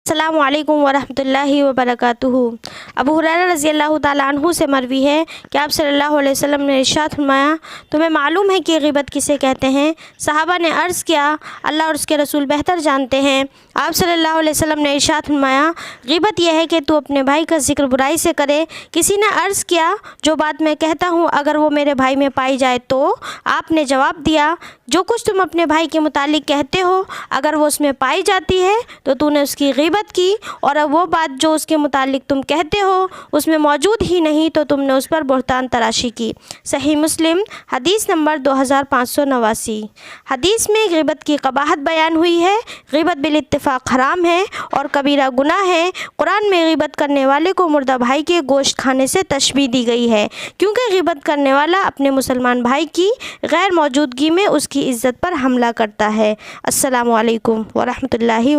अस्सलामु अलैकुम वरहमतुल्लाहि वबरकातुहू। अबू हुरैरा रज़ियल्लाहु ताला अन्हु से मरवी है कि आप सल्लल्लाहु अलैहि वसल्लम ने इरशाद फरमाया, तुम्हें मालूम है कि ग़ीबत किसे कहते हैं? सहाबा ने अर्ज़ किया, अल्लाह और उसके रसूल बेहतर जानते हैं। आप सल्लल्लाहु अलैहि वसल्लम ने इरशाद फरमाया, ग़ीबत यह है कि तू अपने भाई का ज़िक्र बुराई से करे। किसी ने अर्ज़ किया, जो बात मैं कहता हूँ अगर वो मेरे भाई में पाई जाए तो? आपने जवाब दिया, जो कुछ तुम अपने भाई के मुतालिक कहते हो अगर वो उसमें पाई जाती है तो तूने उसकी ग़ीबत की, और अब वो बात जो उसके मुतालिक तुम कहते हो उसमें मौजूद ही नहीं तो तुमने उस पर बुहतान तराशी की। सही मुस्लिम हदीस नंबर 2589। हदीस में ग़ीबत की क़बाहत बयान हुई है। ग़ीबत बिल इत्तिफ़ाक़ हराम है और कबीरा गुनाह है। कुरान में ग़ीबत करने वाले को मुर्दा भाई के गोश्त खाने से तशबीह दी गई है, क्योंकि ग़ीबत करने वाला अपने मुसलमान भाई की गैर मौजूदगी में उसकी इज़्ज़त पर हमला करता है। अस्सलामु अलैकुम वरहमतुल्लाहि